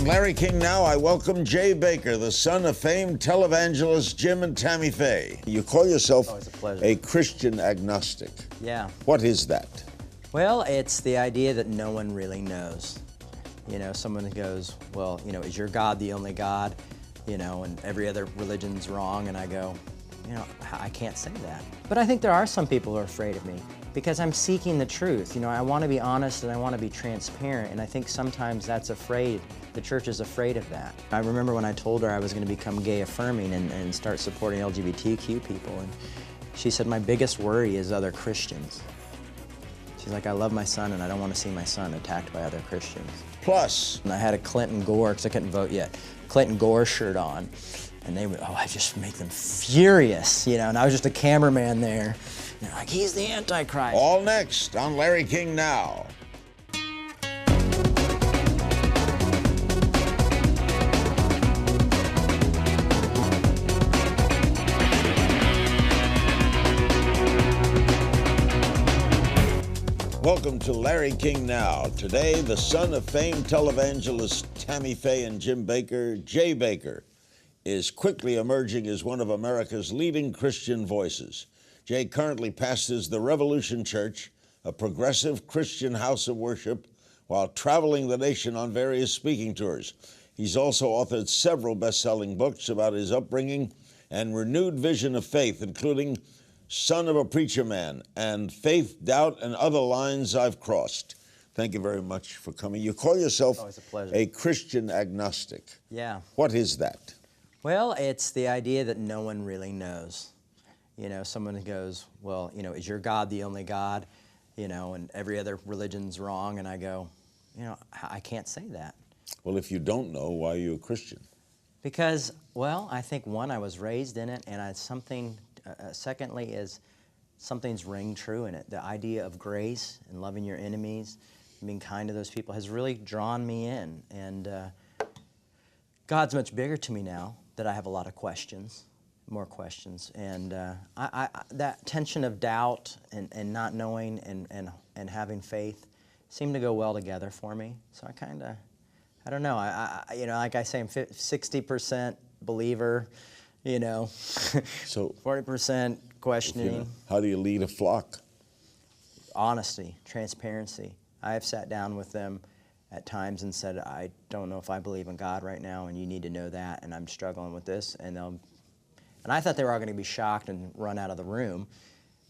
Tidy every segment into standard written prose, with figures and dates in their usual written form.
On Larry King Now, I welcome Jay Bakker, the son of famed televangelists Jim and Tammy Faye. You call yourself a Christian agnostic. Yeah. What is that? Well, it's the idea that no one really knows. You know, someone goes, well, you know, is your God the only God? You know, and every other religion's wrong, and I go, you know, I can't say that. But I think there are some people who are afraid of me because I'm seeking the truth. You know, I want to be honest and I want to be transparent, and I think sometimes that's afraid. The church is afraid of that. I remember when I told her I was going to become gay affirming and start supporting LGBTQ people, and she said, my biggest worry is other Christians. She's like, I love my son and I don't want to see my son attacked by other Christians. Plus, and I had a Clinton Gore, because I couldn't vote yet, Clinton Gore shirt on. And they would, I just make them furious, you know, and I was just a cameraman there. And they're like, he's the Antichrist. All next on Larry King Now. Welcome to Larry King Now. Today, the son of famed televangelists Tammy Faye and Jim Bakker, Jay Bakker, is quickly emerging as one of America's leading Christian voices. Jay currently pastors the Revolution Church, a progressive Christian house of worship, while traveling the nation on various speaking tours. He's also authored several best-selling books about his upbringing and renewed vision of faith, including Son of a Preacher Man and Faith, Doubt, and Other Lines I've Crossed. Thank you very much for coming. You call yourself a Christian agnostic. Yeah. What is that? Well, it's the idea that no one really knows. You know, someone goes, well, you know, is your God the only God? You know, and every other religion's wrong, and I go, you know, I can't say that. Well, if you don't know, why are you a Christian? Because, well, I think, one, I was raised in it, and secondly is something's ring true in it. The idea of grace and loving your enemies, being kind to those people has really drawn me in. And God's much bigger to me now that I have a lot of questions, more questions. And that tension of doubt and not knowing and having faith seemed to go well together for me. So I don't know. You know, like I say, I'm 60% believer, you know, so 40% questioning. How do you lead a flock? Honesty, transparency. I have sat down with them at times and said, I don't know if I believe in God right now, and you need to know that, and I'm struggling with this. And I thought they were all going to be shocked and run out of the room,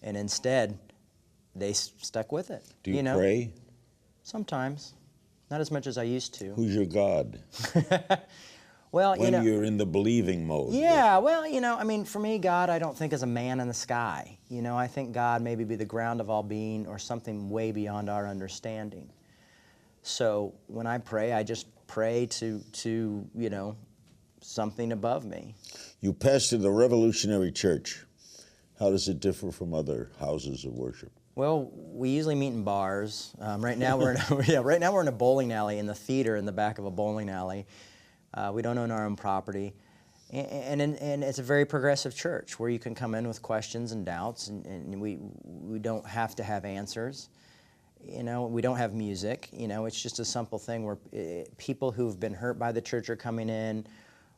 and instead, they stuck with it. Do you pray? Sometimes. Not as much as I used to. Who's your God? Well, when you're in the believing mode. Yeah, well, you know, I mean, for me, God, I don't think is a man in the sky. You know, I think God maybe be the ground of all being or something way beyond our understanding. So when I pray, I just pray to you know, something above me. You pastor the Revolutionary Church. How does it differ from other houses of worship? Well, we usually meet in bars. Right now we're in a bowling alley, in the theater in the back of a bowling alley. We don't own our own property. And it's a very progressive church where you can come in with questions and doubts, and we don't have to have answers. You know, we don't have music. You know, it's just a simple thing where people who've been hurt by the church are coming in,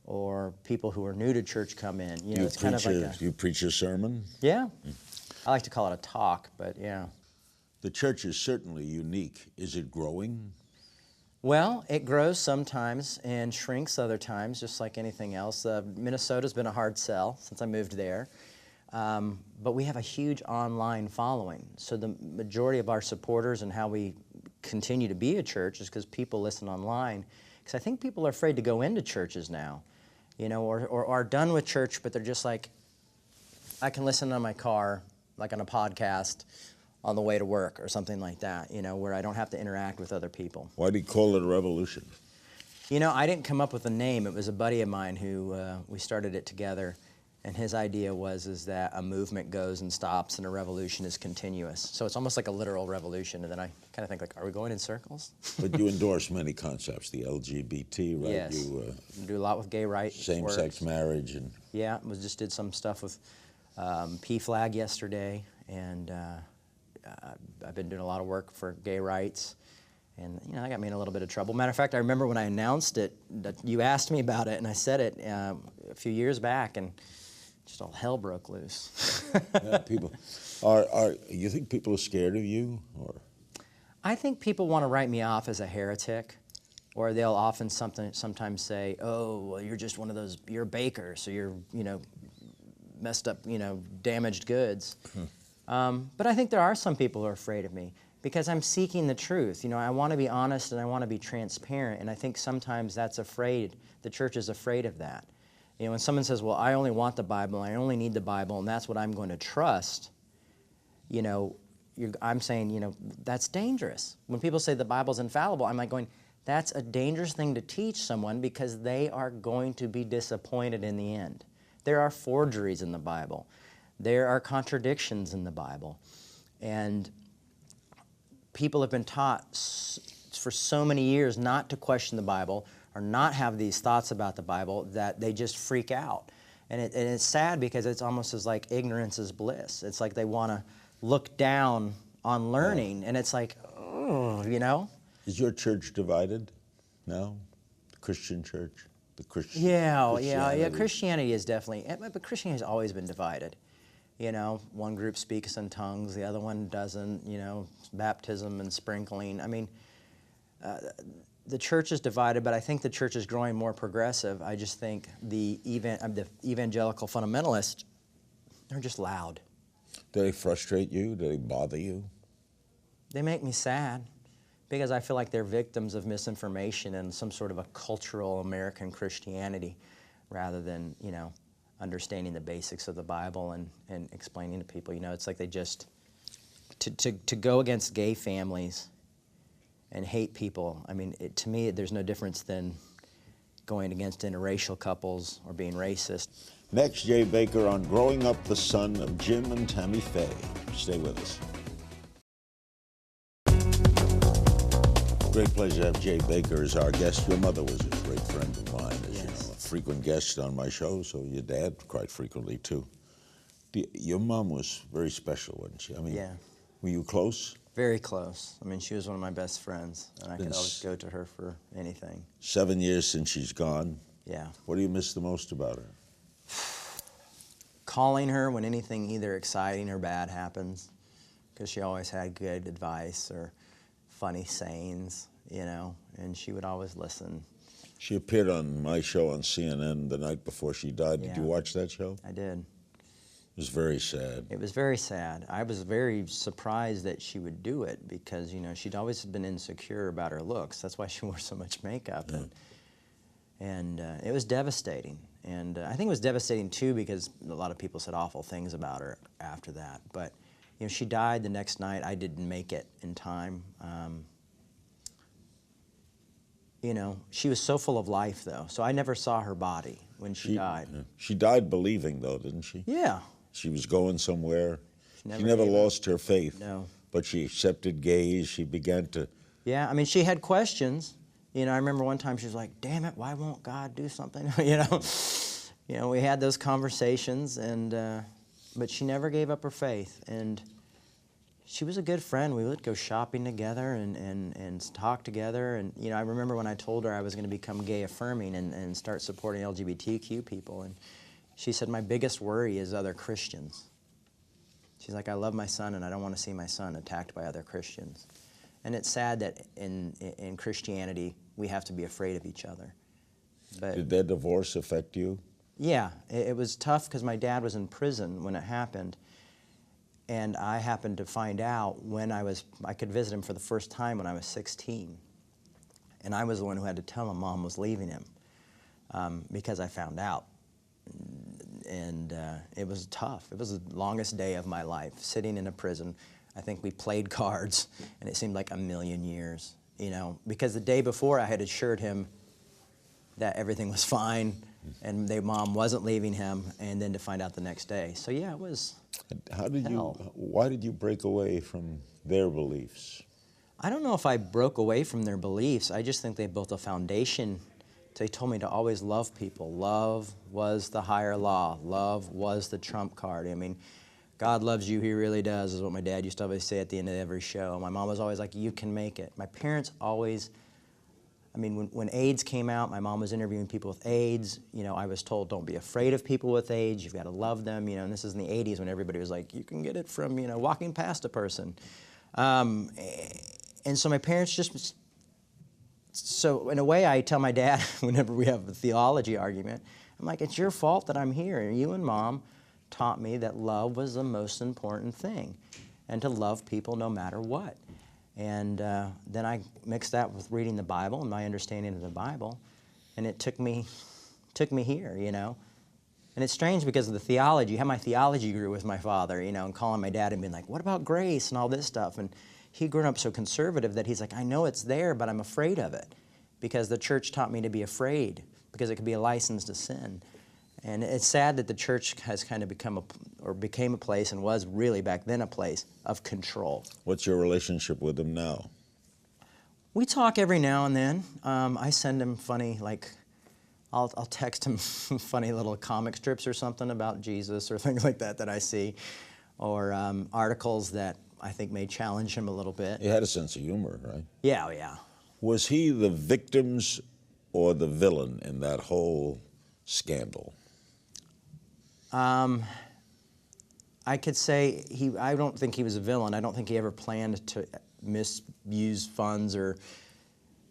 or people who are new to church come in. You know, it's kind of like you preach a sermon? Yeah. I like to call it a talk, but yeah. The church is certainly unique. Is it growing? Well, it grows sometimes and shrinks other times, just like anything else. Minnesota's been a hard sell since I moved there. But we have a huge online following. So the majority of our supporters and how we continue to be a church is because people listen online. Because I think people are afraid to go into churches now, you know, or are done with church, but they're just like, I can listen on my car, like on a podcast, on the way to work or something like that, you know, where I don't have to interact with other people. Why do you call it a revolution? You know, I didn't come up with a name. It was a buddy of mine who, we started it together, and his idea is that a movement goes and stops and a revolution is continuous. So it's almost like a literal revolution, and then I kind of think, like, are we going in circles? But you endorse many concepts, the LGBT, right? Yes, you do a lot with gay rights. Same-sex marriage. And yeah, we just did some stuff with PFLAG yesterday, and I've been doing a lot of work for gay rights, And, that got me in a little bit of trouble. Matter of fact, I remember when I announced it, that you asked me about it, and I said it a few years back, and just all hell broke loose. Yeah, people you think people are scared of you, or? I think people want to write me off as a heretic, or they'll often sometimes say, "Oh, well, you're just one of those. You're a baker, so you're messed up, damaged goods." But I think there are some people who are afraid of me because I'm seeking the truth. I want to be honest and I want to be transparent, and I think sometimes that's afraid. The church is afraid of that. When someone says, "Well, I only want the Bible, I only need the Bible, and that's what I'm going to trust," I'm saying, that's dangerous. When people say the Bible's infallible, I'm like going, that's a dangerous thing to teach someone because they are going to be disappointed in the end. There are forgeries in the Bible. There are contradictions in the Bible. And people have been taught for so many years not to question the Bible or not have these thoughts about the Bible that they just freak out. And it's sad because it's almost as like ignorance is bliss. It's like they want to look down on learning, and it's like, oh, Is your church divided now? The Christian church? The Christian Yeah. Christianity is definitely, but Christianity has always been divided. One group speaks in tongues, the other one doesn't, baptism and sprinkling. I mean, the church is divided, but I think the church is growing more progressive. I just think the evangelical fundamentalists are just loud. Do they frustrate you? Do they bother you? They make me sad because I feel like they're victims of misinformation and some sort of a cultural American Christianity rather than, understanding the basics of the Bible and explaining to people. It's like they just, to go against gay families and hate people, I mean, to me, there's no difference than going against interracial couples or being racist. Next, Jay Bakker on growing up the son of Jim and Tammy Faye. Stay with us. Great pleasure to have Jay Bakker as our guest. Your mother was a great friend of mine, as you know, a frequent guest on my show, so your dad quite frequently too. Your mom was very special, wasn't she? I mean, were you close? Very close. I mean, she was one of my best friends, and I could always go to her for anything. 7 years since she's gone. Yeah. What do you miss the most about her? Calling her when anything either exciting or bad happens, because she always had good advice or funny sayings, and she would always listen. She appeared on my show on CNN the night before she died. Did you watch that show? I did. It was very sad. It was very sad. I was very surprised that she would do it because, she'd always been insecure about her looks. That's why she wore so much makeup. Yeah. And it was devastating. And I think it was devastating, too, because a lot of people said awful things about her after that. But, she died the next night. I didn't make it in time. She was so full of life, though. So I never saw her body when she died. Yeah. She died believing, though, didn't she? Yeah. She was going somewhere. She never lost her faith. No. But she accepted gays. She began to... Yeah, I mean, she had questions. I remember one time she was like, "Damn it, why won't God do something?" We had those conversations, but she never gave up her faith. And she was a good friend. We would go shopping together and talk together. And, I remember when I told her I was going to become gay affirming and start supporting LGBTQ people. And she said, "My biggest worry is other Christians." She's like, "I love my son, and I don't want to see my son attacked by other Christians." And it's sad that in Christianity, we have to be afraid of each other. But did their divorce affect you? Yeah, it was tough because my dad was in prison when it happened. And I happened to find out when I could visit him for the first time when I was 16. And I was the one who had to tell him Mom was leaving him because I found out. And it was tough. It was the longest day of my life, sitting in a prison. I think we played cards, and it seemed like a million years, because the day before I had assured him that everything was fine and their mom wasn't leaving him, and then to find out the next day. So yeah, it was why did you break away from their beliefs? I don't know if I broke away from their beliefs. I just think they built a foundation. They told me to always love people. Love was the higher law. Love was the trump card. I mean, God loves you, He really does, is what my dad used to always say at the end of every show. My mom was always like, you can make it. My parents always, I mean, when AIDS came out, my mom was interviewing people with AIDS. You know, I was told, don't be afraid of people with AIDS. You've got to love them. You know, and this is in the 80s when everybody was like, you can get it from, you know, walking past a person. And so my parents just, so in a way I tell my dad whenever we have a theology argument, I'm like, it's your fault that I'm here. You and Mom taught me that love was the most important thing, and to love people no matter what. And then I mixed that with reading the Bible and my understanding of the Bible, and it took me here, you know. And it's strange because of the theology. I had my theology grew with my father, you know, and calling my dad and being like, what about grace and all this stuff? And he grew up so conservative that he's like, I know it's there, but I'm afraid of it because the church taught me to be afraid because it could be a license to sin. And it's sad that the church has kind of became a place, and was really back then a place, of control. What's your relationship with him now? We talk every now and then. I send him funny, like, I'll text him funny little comic strips or something about Jesus or things like that I see, or articles that I think may challenge him a little bit. He had a sense of humor, right? Yeah, yeah. Was he the victims or the villain in that whole scandal? I could say I don't think he was a villain. I don't think he ever planned to misuse funds or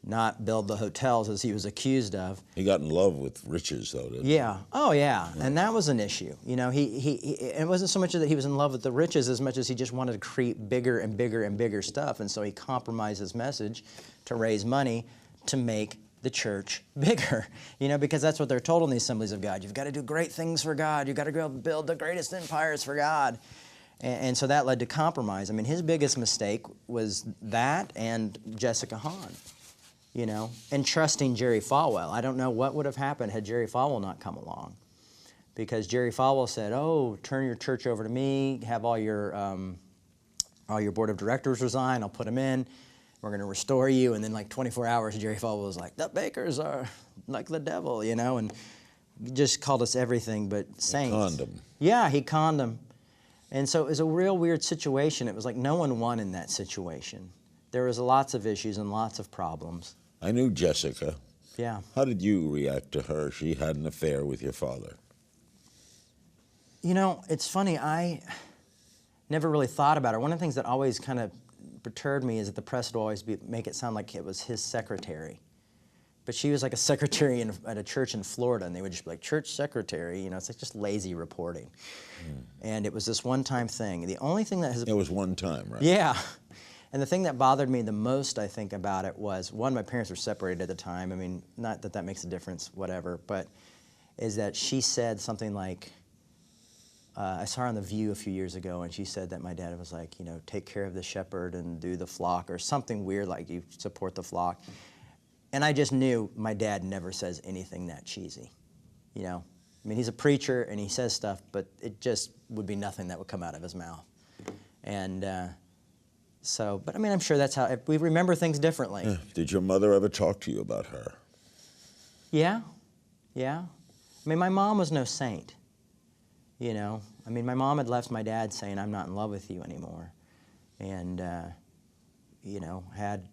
not build the hotels as he was accused of. He got in love with riches, though, didn't he? Yeah. Oh, yeah. And that was an issue. You know, it wasn't so much that he was in love with the riches as much as he just wanted to create bigger and bigger and bigger stuff. And so he compromised his message to raise money to make the church bigger, you know, because that's what they're told in the Assemblies of God. You've got to do great things for God. You've got to go build the greatest empires for God. And so that led to compromise. I mean, his biggest mistake was that and Jessica Hahn, you know, and trusting Jerry Falwell. I don't know what would have happened had Jerry Falwell not come along, because Jerry Falwell said, oh, turn your church over to me, have all your board of directors resign, I'll put them in. We're going to restore you. And then like 24 hours, Jerry Falwell was like, the Bakkers are like the devil, you know, and just called us everything but saints. He conned him. Yeah, he conned them. And so it was a real weird situation. It was like no one won in that situation. There was lots of issues and lots of problems. I knew Jessica. Yeah. How did you react to her? She had an affair with your father. You know, it's funny. I never really thought about her. One of the things that always kind of perturbed me is that the press would always make it sound like it was his secretary. But she was like a secretary at a church in Florida, and they would just be like, church secretary, you know, it's like just lazy reporting. And it was this one-time thing. The only thing that has... It was one time, right? Yeah. And the thing that bothered me the most, I think, about it was, one, my parents were separated at the time. I mean, not that that makes a difference, whatever, but is that she said something like, I saw her on The View a few years ago, and she said that my dad was like, you know, take care of the shepherd and do the flock, or something weird like you support the flock. And I just knew my dad never says anything that cheesy, you know. I mean, he's a preacher and he says stuff, but it just would be nothing that would come out of his mouth. And so, but I mean, I'm sure that's how, we remember things differently. Did your mother ever talk to you about her? Yeah, yeah. I mean, my mom was no saint. You know, I mean, my mom had left my dad saying, I'm not in love with you anymore. And, you know, had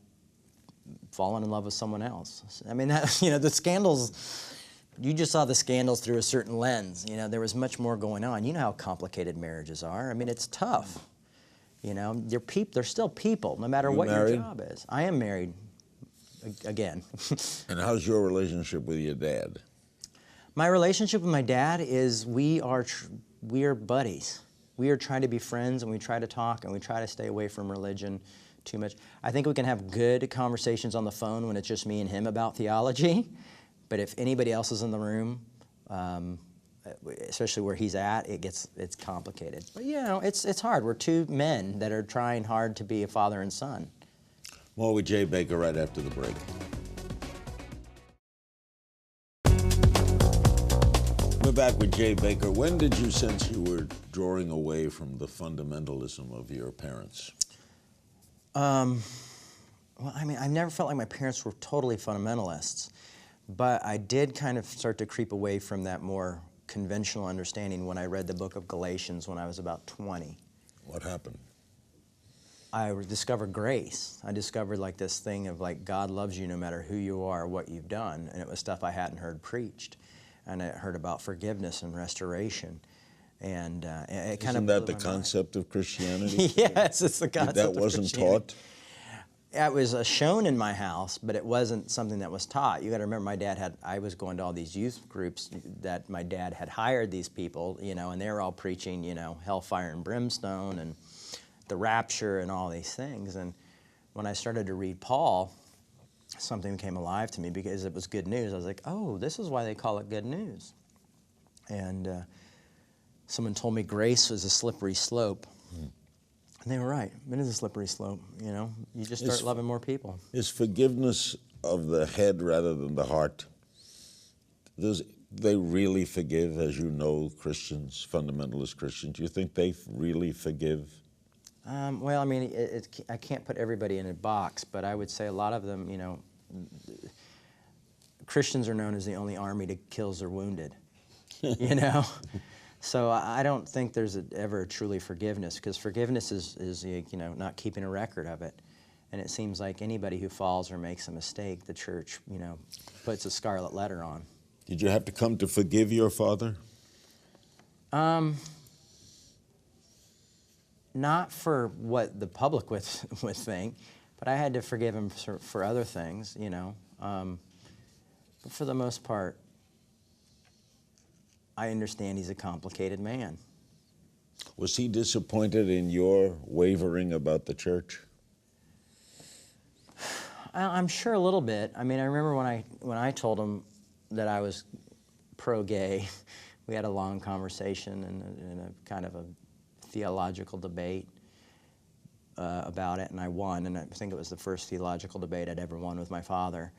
fallen in love with someone else. I mean, that, you know, the scandals, you just saw the scandals through a certain lens. You know, there was much more going on. You know how complicated marriages are. I mean, it's tough. You know, they're still people, no matter what your job is. I am married, again. And how's your relationship with your dad? My relationship with my dad is we are buddies. We are trying to be friends, and we try to talk, and we try to stay away from religion too much. I think we can have good conversations on the phone when it's just me and him about theology, but if anybody else is in the room, especially where he's at, it's complicated. But you know, it's hard. We're two men that are trying hard to be a father and son. More with Jay Bakker right after the break. We're back with Jay Bakker. When did you sense you were drawing away from the fundamentalism of your parents? Well, I mean, I never felt like my parents were totally fundamentalists, but I did kind of start to creep away from that more conventional understanding when I read the book of Galatians when I was about 20. What happened? I discovered grace. I discovered like this thing of like God loves you no matter who you are, what you've done. And it was stuff I hadn't heard preached. And I heard about forgiveness and restoration. And it kind of Isn't that the concept of Christianity? Yes, it's the concept of Christianity. That wasn't taught? It was shown in my house, but it wasn't something that was taught. You got to remember, I was going to all these youth groups that my dad had hired these people, and they were all preaching, hellfire and brimstone and the rapture and all these things. And when I started to read Paul, something came alive to me because it was good news. I was like, oh, this is why they call it good news. And someone told me grace was a slippery slope. And they were right. It is a slippery slope, You just start loving more people. Is forgiveness of the head rather than the heart? Does they really forgive, as you know, Christians, fundamentalist Christians? Do you think they really forgive? Well, I mean, I can't put everybody in a box, but I would say a lot of them, Christians are known as the only army that kills their wounded, So I don't think there's ever truly forgiveness, because forgiveness is not keeping a record of it. And it seems like anybody who falls or makes a mistake, the church, puts a scarlet letter on. Did you have to come to forgive your father? Not for what the public would think, but I had to forgive him for other things, But for the most part, I understand he's a complicated man. Was he disappointed in your wavering about the church? I'm sure a little bit. I mean, I remember when I told him that I was pro-gay, we had a long conversation and a kind of a theological debate about it, and I won. And I think it was the first theological debate I'd ever won with my father.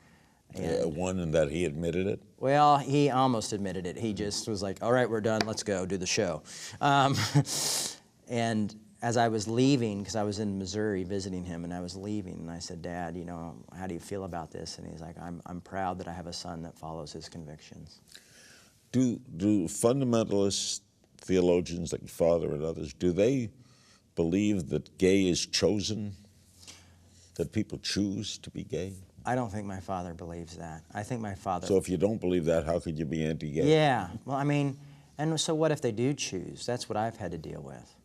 And one in that he admitted it? Well, he almost admitted it. He just was like, all right, we're done. Let's go do the show. And as I was leaving, because I was in Missouri visiting him, and I was leaving, and I said, Dad, how do you feel about this? And he's like, I'm proud that I have a son that follows his convictions. Do fundamentalist theologians like your father and others, do they believe that gay is chosen? That people choose to be gay? I don't think my father believes that. I think my father... So if you don't believe that, how could you be anti-gay? Yeah. Well, I mean, and so what if they do choose? That's what I've had to deal with.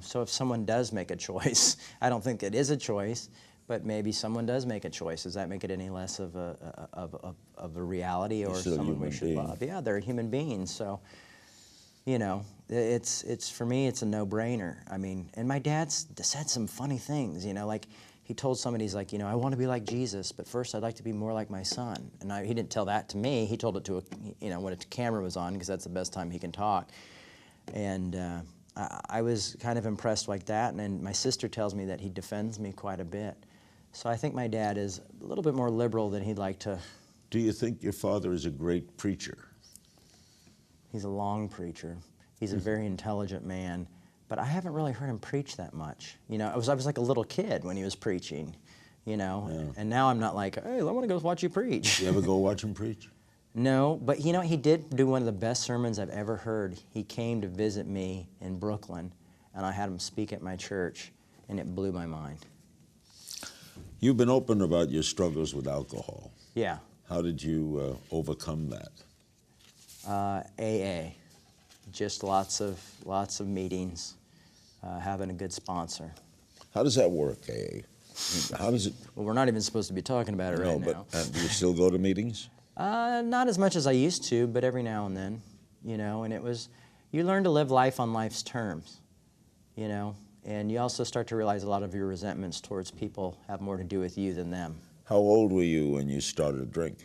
So if someone does make a choice, I don't think it is a choice, but maybe someone does make a choice. Does that make it any less of a reality or someone we should love? Yeah, they're human beings. So, it's for me, it's a no-brainer. I mean, and my dad's said some funny things, like he told somebody, he's like, I want to be like Jesus, but first I'd like to be more like my son. And he didn't tell that to me. He told it to when a camera was on, because that's the best time he can talk. And I was kind of impressed like that. And then my sister tells me that he defends me quite a bit. So I think my dad is a little bit more liberal than he'd like to. Do you think your father is a great preacher? He's a long preacher. He's a very intelligent man. But I haven't really heard him preach that much. I was like a little kid when he was preaching, Yeah. And now I'm not like, hey, I want to go watch you preach. You ever go watch him preach? No, but he did do one of the best sermons I've ever heard. He came to visit me in Brooklyn, and I had him speak at my church, and it blew my mind. You've been open about your struggles with alcohol. Yeah. How did you overcome that? AA. Just lots of meetings, having a good sponsor. How does that work, AA? How does it? Well, we're not even supposed to be talking about it right now. But do you still go to meetings? Not as much as I used to, but every now and then, and you learn to live life on life's terms, and you also start to realize a lot of your resentments towards people have more to do with you than them. How old were you when you started to drink?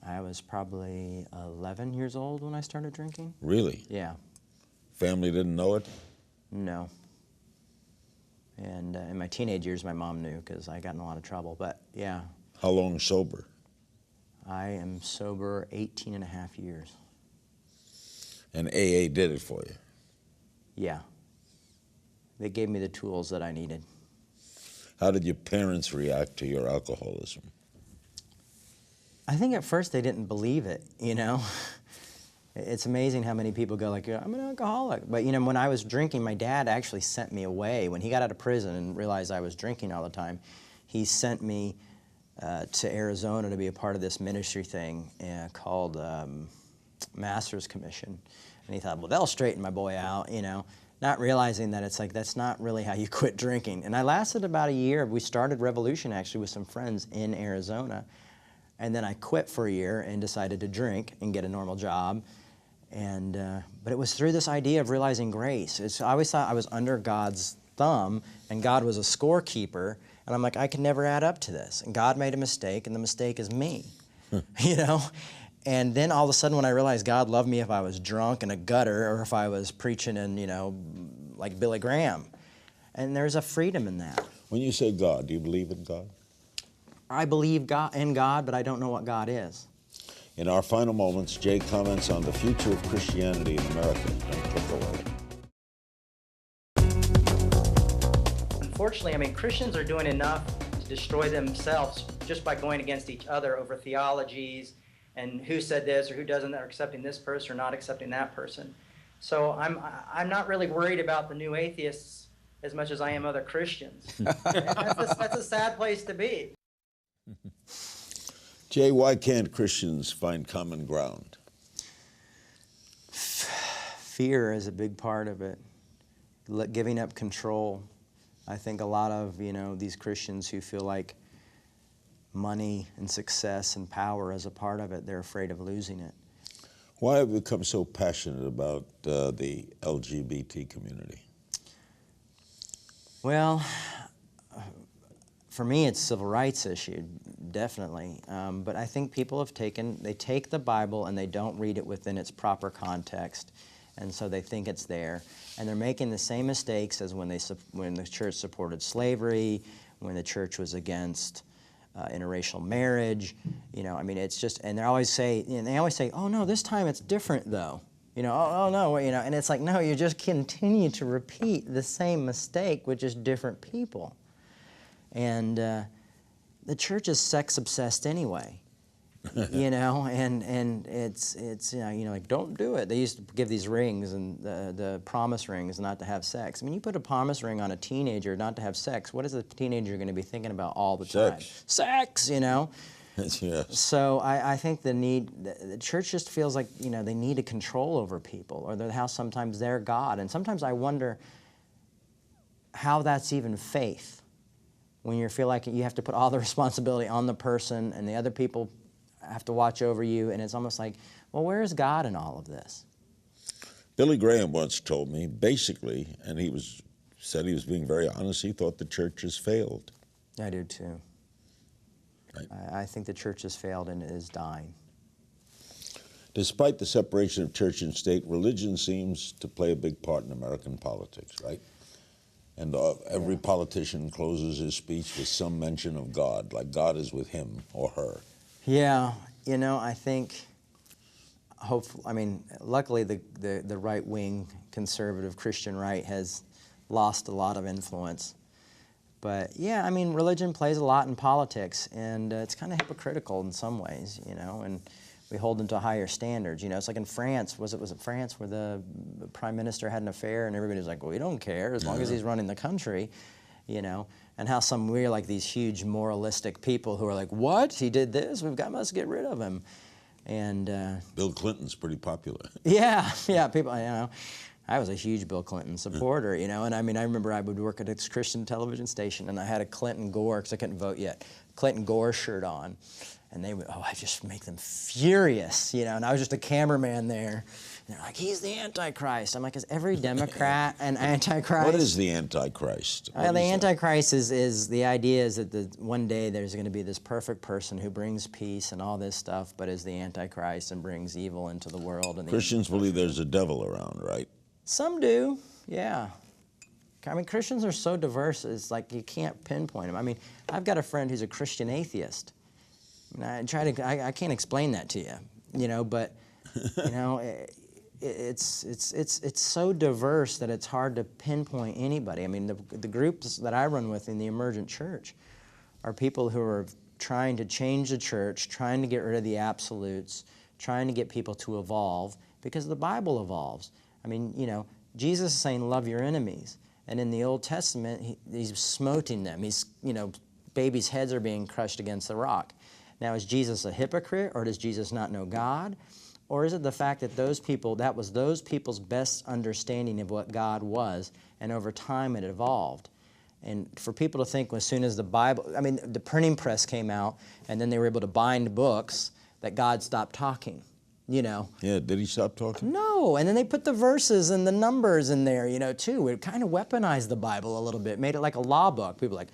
I was probably 11 years old when I started drinking. Really? Yeah. Family didn't know it? No. And in my teenage years, my mom knew because I got in a lot of trouble, but yeah. How long sober? I am sober 18 and a half years. And AA did it for you? Yeah. They gave me the tools that I needed. How did your parents react to your alcoholism? I think at first they didn't believe it, It's amazing how many people go like, I'm an alcoholic. But you know, when I was drinking, my dad actually sent me away. When he got out of prison and realized I was drinking all the time, he sent me to Arizona to be a part of this ministry thing called Master's Commission. And he thought, well, they'll straighten my boy out, you know, not realizing that it's like, that's not really how you quit drinking. And I lasted about a year. We started Revolution actually with some friends in Arizona. And then I quit for a year and decided to drink and get a normal job. And but it was through this idea of realizing grace. I always thought I was under God's thumb and God was a scorekeeper. And I'm like, I can never add up to this. And God made a mistake, and the mistake is me, you know? And then all of a sudden when I realized God loved me if I was drunk in a gutter or if I was preaching in, you know, like Billy Graham. And there's a freedom in that. When you say God, do you believe in God? I believe in God, but I don't know what God is. In our final moments, Jay comments on the future of Christianity in America. Don't click away. Unfortunately, I mean, Christians are doing enough to destroy themselves just by going against each other over theologies and who said this or who doesn't, or accepting this person or not accepting that person. So I'm not really worried about the new atheists as much as I am other Christians. That's a sad place to be. Jay, why can't Christians find common ground? Fear is a big part of it. Giving up control. I think a lot of, you know, these Christians who feel like money and success and power is a part of it, they're afraid of losing it. Why have you become so passionate about the LGBT community? Well, for me, it's a civil rights issue, definitely. But I think people have they take the Bible and they don't read it within its proper context. And so they think it's there. And they're making the same mistakes as when the church supported slavery, when the church was against interracial marriage. You know, I mean, it's just, and they always say, oh no, this time it's different though. You know, oh no, you know, and it's like, no, you just continue to repeat the same mistake with just different people. And the church is sex obsessed anyway. You know, and it's you know, like, don't do it. They used to give these rings, and the promise rings, not to have sex. I mean, you put a promise ring on a teenager not to have sex, what is the teenager going to be thinking about all the time? Sex, you know? Yes. So I think the church just feels like, you know, they need a control over people, or how sometimes they're God. And sometimes I wonder how that's even faith, when you feel like you have to put all the responsibility on the person and the other people have to watch over you, and it's almost like, well, where is God in all of this? Billy Graham once told me, basically, and said he was being very honest, he thought the church has failed. I do too. Right. I think the church has failed and is dying. Despite the separation of church and state, religion seems to play a big part in American politics, right? And every politician closes his speech with some mention of God, like God is with him or her. Yeah, you know, I think, luckily the right-wing conservative Christian right has lost a lot of influence. But yeah, I mean, religion plays a lot in politics, and it's kind of hypocritical in some ways, you know, and we hold them to higher standards. You know, it's like in France, was it France where the prime minister had an affair and everybody was like, well, we don't care as long as he's running the country, you know. And how we're like these huge moralistic people who are like, what? He did this? Must get rid of him. And Bill Clinton's pretty popular. Yeah, people, you know. I was a huge Bill Clinton supporter, you know, and I mean, I remember I would work at a Christian television station, and I had a Clinton Gore, because I couldn't vote yet, Clinton Gore shirt on. And they would, I just make them furious, you know, and I was just a cameraman there. And they're like, he's the Antichrist. I'm like, is every Democrat an Antichrist? What is the Antichrist? The Antichrist is the idea is that one day there's going to be this perfect person who brings peace and all this stuff, but is the Antichrist and brings evil into the world. And Christians believe there's a devil around, right? Some do, yeah. I mean, Christians are so diverse, it's like you can't pinpoint them. I mean, I've got a friend who's a Christian atheist. I can't explain that to you, you know, but, you know, it's so diverse that it's hard to pinpoint anybody. I mean, the groups that I run with in the emergent church are people who are trying to change the church, trying to get rid of the absolutes, trying to get people to evolve, because the Bible evolves. I mean, Jesus is saying, love your enemies. And in the Old Testament, he's smoting them. He's, babies' heads are being crushed against the rock. Now, is Jesus a hypocrite, or does Jesus not know God? Or is it the fact that that was those people's best understanding of what God was, and over time it evolved? And for people to think as soon as the printing press came out, and then they were able to bind books, that God stopped talking, Yeah, did he stop talking? No, and then they put the verses and the numbers in there, too. It kind of weaponized the Bible a little bit, made it like a law book. People like,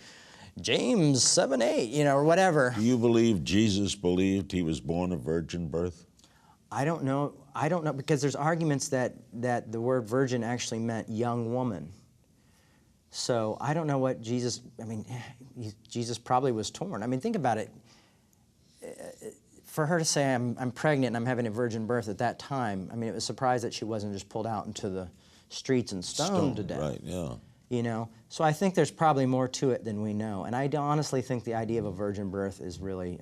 James 7:8, or whatever. Do you believe Jesus believed he was born of virgin birth? I don't know, because there's arguments that the word virgin actually meant young woman. So I don't know what Jesus probably was torn. Think about it. For her to say, I'm pregnant and I'm having a virgin birth at that time, it was surprised that she wasn't just pulled out into the streets and stoned to death. Right, yeah. So I think there's probably more to it than we know. And I honestly think the idea of a virgin birth is really,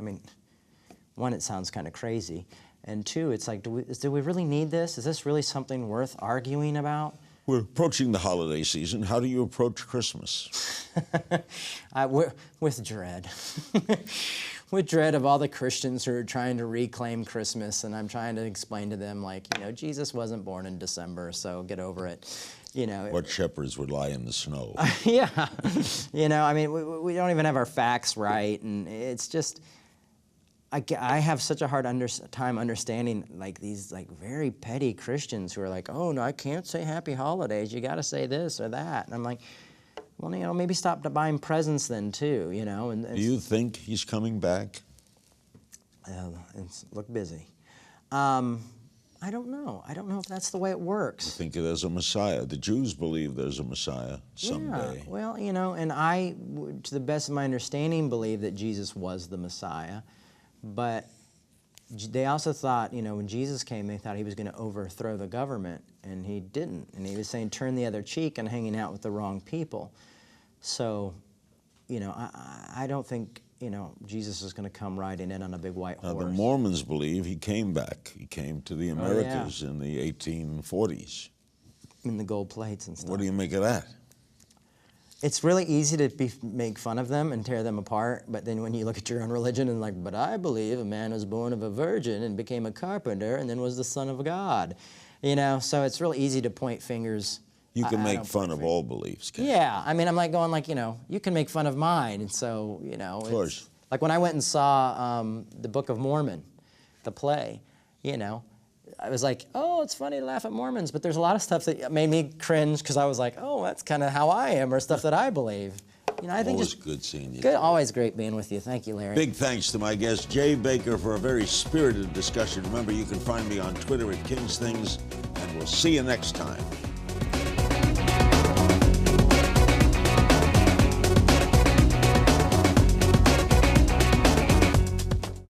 one, it sounds kind of crazy. And two, it's like, do we really need this? Is this really something worth arguing about? We're approaching the holiday season. How do you approach Christmas? With dread. With dread of all the Christians who are trying to reclaim Christmas, and I'm trying to explain to them, Jesus wasn't born in December, so get over it. What shepherds would lie in the snow? Yeah. We don't even have our facts right, and it's just, I have such a hard time understanding these very petty Christians who are like, oh, no, I can't say happy holidays. You got to say this or that. And I'm like, well, maybe stop buying presents then too, Do you think he's coming back? Look busy. I don't know. I don't know if that's the way it works. I think there's a Messiah. The Jews believe there's a Messiah someday. Yeah, well, and I, to the best of my understanding, believe that Jesus was the Messiah. But they also thought, when Jesus came, they thought he was going to overthrow the government, and he didn't. And he was saying, turn the other cheek and hanging out with the wrong people. So, I don't think, Jesus is going to come riding in on a big white horse. Now, the Mormons believe he came back. He came to the Americas in the 1840s. In the gold plates and stuff. What do you make of that? It's really easy to make fun of them and tear them apart, but then when you look at your own religion and but I believe a man was born of a virgin and became a carpenter and then was the son of God. So it's real easy to point fingers. You can make fun of all beliefs, can't you? Yeah, I'm going you can make fun of mine, and so, Of course. Like when I went and saw the Book of Mormon, the play, I was like, oh, it's funny to laugh at Mormons, but there's a lot of stuff that made me cringe because I was like, oh, that's kind of how I am, or stuff that I believe. I think always good seeing you. Good, always great being with you. Thank you, Larry. Big thanks to my guest, Jay Bakker, for a very spirited discussion. Remember, you can find me on Twitter at King's Things, and we'll see you next time.